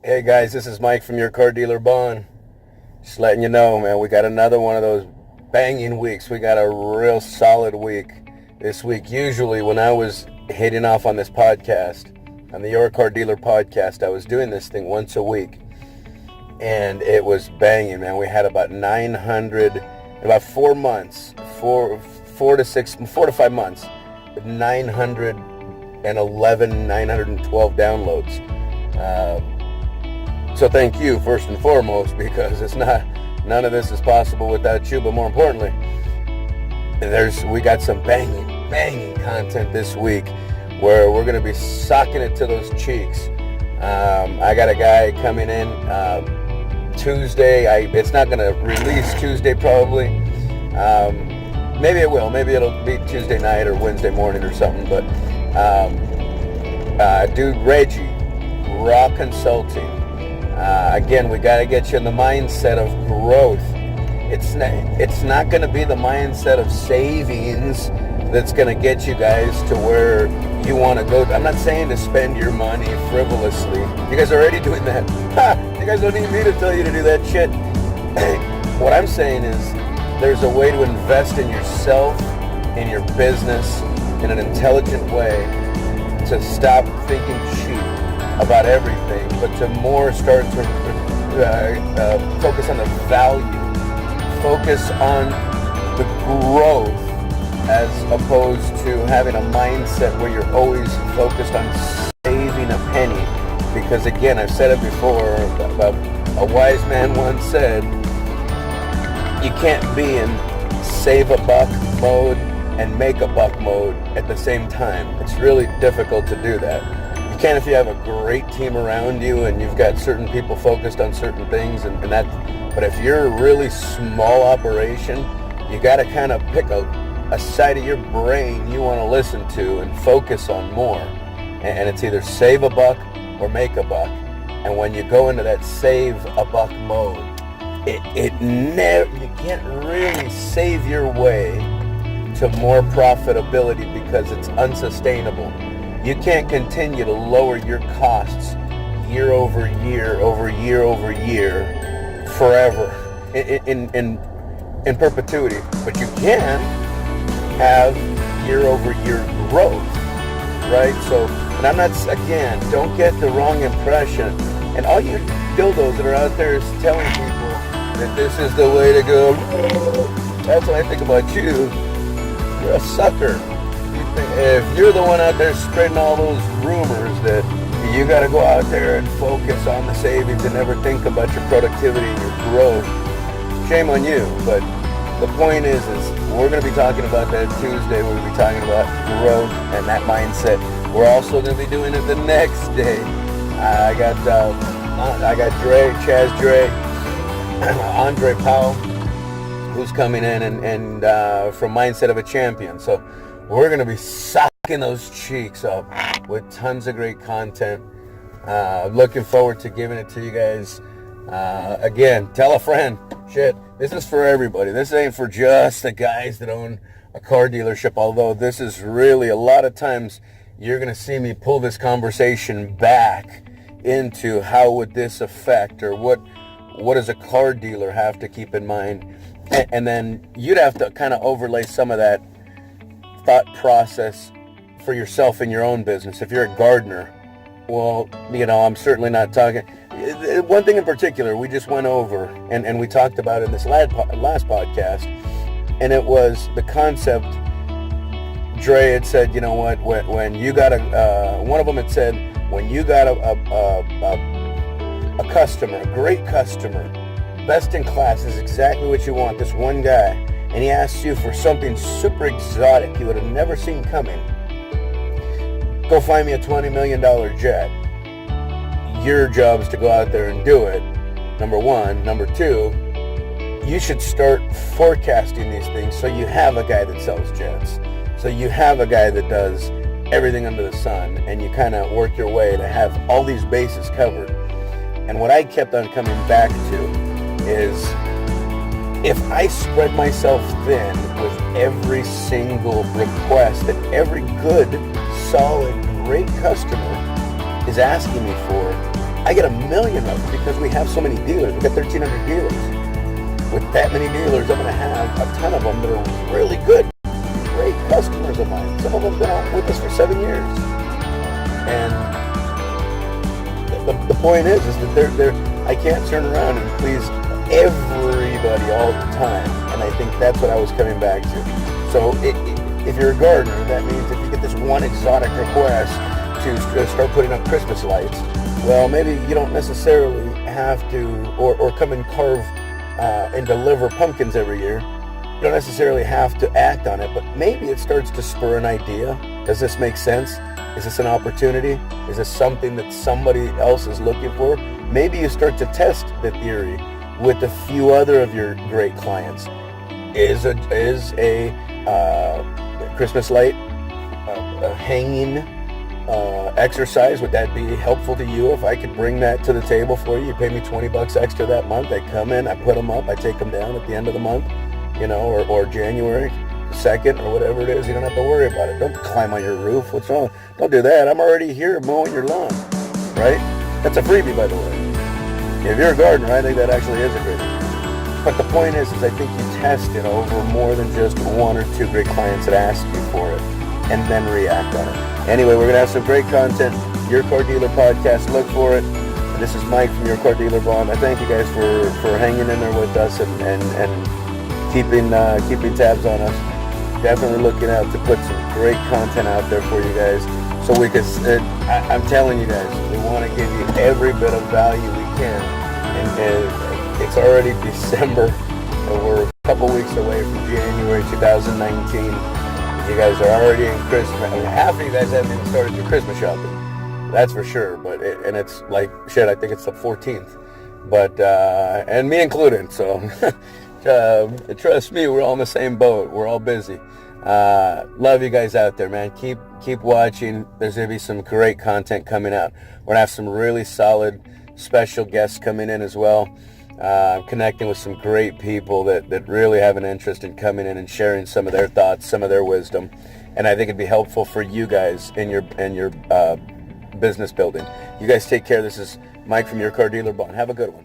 Hey guys, this is Mike from your car dealer Bond. Just letting you know, man, we got another one of those banging weeks. We got a real solid week this week. Usually when I was hitting off on this podcast, on the Your Car Dealer podcast, I was doing this thing once a week. And it was banging, man. We had about 900, about 4 months, 4 to 5 months, with 911, 912 downloads. So thank you first and foremost, because none of this is possible without you. But more importantly, we got some banging content this week where we're going to be socking it to those cheeks. I got a guy coming in Tuesday. It's not going to release Tuesday probably. Maybe it will. Maybe it'll be Tuesday night or Wednesday morning or something. But dude, Reggie, Raw Consulting. Again, we got to get you in the mindset of growth. It's not going to be the mindset of savings that's going to get you guys to where you want to go. I'm not saying to spend your money frivolously. You guys are already doing that. You guys don't need me to tell you to do that shit. What I'm saying is there's a way to invest in yourself, in your business, in an intelligent way, to stop thinking cheap about everything, but to more start to focus on the value, focus on the growth, as opposed to having a mindset where you're always focused on saving a penny. Because again, I've said it before, a wise man once said, you can't be in save a buck mode and make a buck mode at the same time. It's really difficult to do that. You can if you have a great team around you and you've got certain people focused on certain things and that. But if you're a really small operation, you got to kind of pick a side of your brain you want to listen to and focus on more. And it's either save a buck or make a buck. And when you go into that save a buck mode, you can't really save your way to more profitability because it's unsustainable. You can't continue to lower your costs year over year forever in perpetuity. But you can have year over year growth, right? So, and I'm not, again, don't get the wrong impression. And all you dildos that are out there is telling people that this is the way to go. That's what I think about you. You're a sucker. If you're the one out there spreading all those rumors that you got to go out there and focus on the savings and never think about your productivity and your growth, shame on you. But the point is we're going to be talking about that Tuesday. We're going to be talking about growth and that mindset. We're also going to be doing it the next day. I got Dre, Chas Dre, Andre Powell, who's coming in and from Mindset of a Champion. So we're going to be socking those cheeks up with tons of great content. Looking forward to giving it to you guys. Again, tell a friend. Shit, this is for everybody. This ain't for just the guys that own a car dealership, although this is really, a lot of times you're going to see me pull this conversation back into how would this affect, or what does a car dealer have to keep in mind. And then you'd have to kind of overlay some of that thought process for yourself in your own business. If you're a gardener, well, I'm certainly not talking. One thing in particular we just went over and we talked about in this last podcast, and it was the concept. Dre had said, you know what, when you got one of them had said, when you got a customer, a great customer, best in class, is exactly what you want, this one guy, and he asks you for something super exotic you would have never seen coming, go find me a $20 million jet. Your job is to go out there and do it, number one. Number two, you should start forecasting these things so you have a guy that sells jets. So you have a guy that does everything under the sun, and you kind of work your way to have all these bases covered. And what I kept on coming back to is, if I spread myself thin with every single request that every good, solid, great customer is asking me for, I get 1 million of them because we have so many dealers. We've got 1,300 dealers. With that many dealers, I'm going to have a ton of them that are really good, great customers of mine. Some of them have been on with us for 7 years. And the point is that I can't turn around and please everybody all the time. And I think that's what I was coming back to. So if you're a gardener, that means if you get this one exotic request to start putting up Christmas lights, well, maybe you don't necessarily have to, or come and carve and deliver pumpkins every year. You don't necessarily have to act on it, but maybe it starts to spur an idea. Does this make sense? Is this an opportunity? Is this something that somebody else is looking for? Maybe you start to test the theory with a few other of your great clients. Is a Christmas light a hanging exercise, would that be helpful to you if I could bring that to the table for you? You pay me $20 extra that month. I come in, I put them up, I take them down at the end of the month, or January 2nd or whatever it is. You don't have to worry about it. Don't climb on your roof. What's wrong? Don't do that. I'm already here mowing your lawn, right? That's a freebie, by the way. If you're a gardener, I think that actually is a freebie. But the point is I think you test it over more than just one or two great clients that ask you for it and then react on it. Anyway, we're going to have some great content. Your Car Dealer Podcast. Look for it. And this is Mike from Your Car Dealer Bond. I thank you guys for hanging in there with us and keeping tabs on us. Definitely looking out to put some great content out there for you guys. So we can, I'm telling you guys, we want to give you every bit of value we can. And it's already December, and we're a couple weeks away from January 2019. You guys are already in Christmas. I mean, half of you guys haven't even started your Christmas shopping. That's for sure. But it's like shit. I think it's the 14th, but and me included. So trust me, we're all in the same boat. We're all busy. Love you guys out there, man. Keep watching. There's gonna be some great content coming out. We're gonna have some really solid special guests coming in as well. Connecting with some great people that really have an interest in coming in and sharing some of their thoughts, some of their wisdom, and I think it'd be helpful for you guys in your business building. You guys take care. This is Mike from Your Car Dealer Bond. Have a good one.